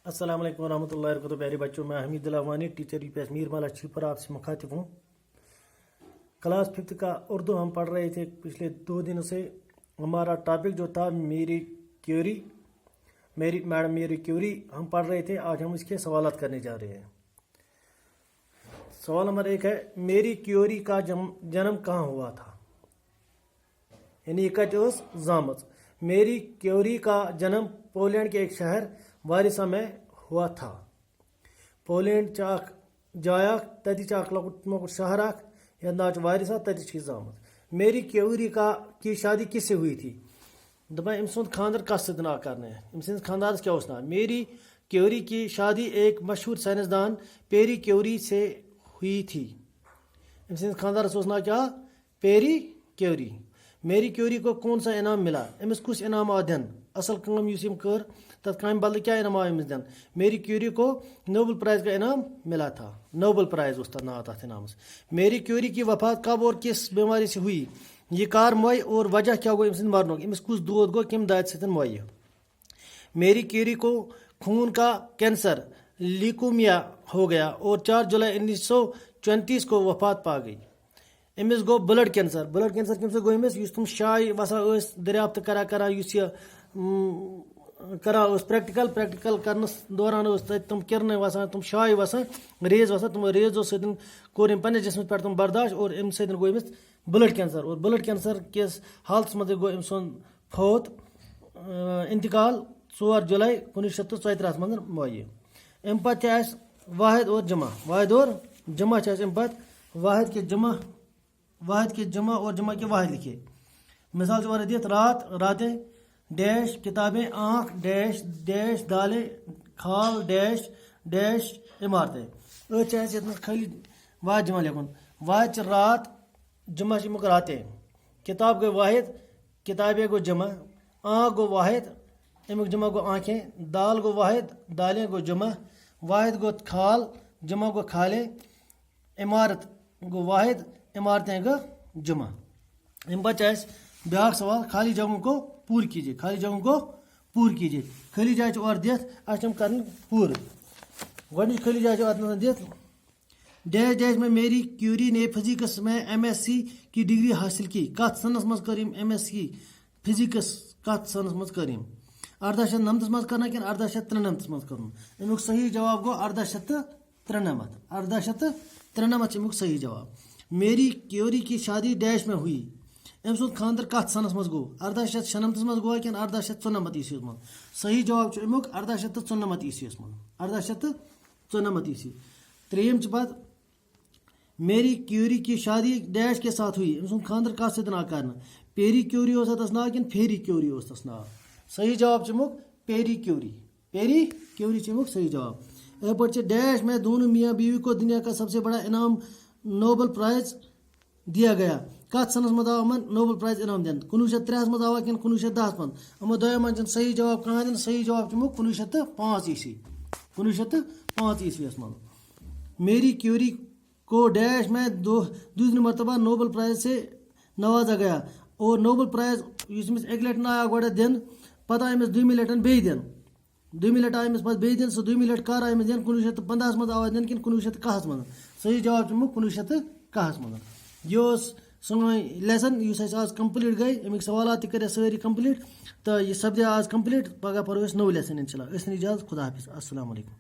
अस्सलाम वालेकुम रहमतुल्लाहि वबरकातुहू। प्यारे बच्चों, मैं हमीद अवानी टीचर यूपीएस मीरमल अच्छी पर आपसे मुखातिब हूँ। क्लास 5th का उर्दू हम पढ़ रहे थे पिछले 2 दिनों से। हमारा टॉपिक जो था मेरी क्यूरी, मेरी क्यूरी हम पढ़ रहे थे। आज हम इसके सवालात करने जा रहे हैं। सवाल नंबर 1 है, मेरी क्यूरी का जन्म कहाँ हुआ था? यानी कत ओस जामत। मेरी क्यूरी का जन्म पोलैंड के एक शहर वारिसा में हुआ था। पोलैंड चाक जाया तति चाक लकुट मकुट शहर या नाच वारिसा तति जामत। मेरी क्यूरी की शादी किससे हुई थी? दपा अम सुंद खानदर कस सत ना करने अम सिंस खानदारस क्या ना। मेरी क्यूरी की शादी एक मशहूर साइंसदान पेरी क्यूरी से हुई थी। अम सिंस खानदारस ना क्या? Pierre Curie. मेरी क्यूरी को कौन सा इनाम मिला? अमिस कुछ इनाम आ दिन असल काम युस यम कर तथ काम बदल क्या इनाम अमिस दिन? मेरी क्यूरी को नोबल प्राइज का इनाम मिला था। नोबल प्राइज उस नाव तथ इनाम। मेरी क्यूरी की वफात कब और किस बीमारी से हुई? ये कार मोय और वजह क्या गो अमिस मरनुक? अमिस कुछ दूध गो कम दाद सत मोय? मेरी क्यूरी को खून का कैंसर ल्यूकेमिया हो गया और 4 जुलाई 1934 को वफात पा गई। अमिस गो ब्लड कैंसर कम से गो अमिस तुम शाय वसा दरियाफ्त करा युस यह करा प्रैक्टिकल करनस दौरान तुम किरण वसान तुम शाय वसान रेज वसान तुम रेजो सत कोर पे जिसम पे तुम बर्दाश्त और अम सत गो अमिस ब्लड कैंसर। और ब्लड कैंसर किस हालत मज गो अम सुन फौत इंतकाल 4 जुलाई 1934 मज मोय। अम पे वाहिद और जमा अम पे वाहिद के जमा और जमा के वाहिद लिखे। मिसाल से दित रातें डैश किताबें आँख डैश डैश दालें खाल डैश डैश इमारतें। खाली वाहिद जमा लिखुन। वाहिद रात जमा मुक रातें। किताब गो वाहिद किताबें गो जमा। आँख गो वाहिद अमुक जमा गो आँखें। दाल गो वाहिद दालें गो जमा। वाहिद गो खाल जमा गो खाले। इमारत गो वाहिद इमारतें गो जमा। अम पे ब्याक सवाल, खाली जगहों को पूर कीजिए। खाली जाए और दित अम कर पूर। गई खाली जाए दित डैश डैश में मेरी क्यूरी ने फिजिक्स में MSc की डिग्री हासिल की। कत सनस मज कर MSc फिजिक्स कत सनस मज कर 1899 मज करना कि 1893 मज कर? अमुक सही जवाब गो 1893। 1893 अमुक सही जवाब। मेरी क्यूरी की शादी डैश में हुई। अम सुंद खानदर कत सनस मज गो? 1896 मज गो कि 1894 ईस्वी मज? सही जवाब अमुक 1894 ईस्वी मज। 1894 ईस्वी। त्रेम बात, मेरी क्यूरी की शादी डैश के साथ हुई। अम सुंद खानदर कत सत ना करना? पेरी क्यूरी उस नाव कि फेरी क्यूरी उस नाव? सही जवाब अमुक पेरी क्यूरी अमुक सही जवाब। ए पे डैश में दोनों मियाँ बीवी को दुनिया का सबसे बड़ा इनाम नोबल प्राइज दिया गया। कत सनस मज आव नोबल प्राइज इनाम दिन? 1903 मज आवा कि 1910 मज? अमो दो मन सही जवाब कहाँ दिन? सही जवाब अमुक 1905 ईस्वी। 1905 ईस्वी मज। मेरी क्यूरी को डैश में दूसरी मरतबा नोबल प्राइज से नवाजा गया। और नोबल प्राइज एक लट आया गोड़ दिन पता अमिस 2 लटन बे दिन 2 लट आमिस पे बे दिन सह 2 लट कर आमिस दिन? 1915 मज आवा दिन कि 1901 मज? सही जवाब अमुक 1901 मज। यह सन लेसन इस आज कंप्लीट गई। अमिक सवाल कर सारी कंप्लीट तो यह सपदे आज कंप्लीट। पगह पढ़ो नौ लेसन इंशाल्लाह। इजाज़त, खुदा हाफिज़, अस्सलाम वालेकुम।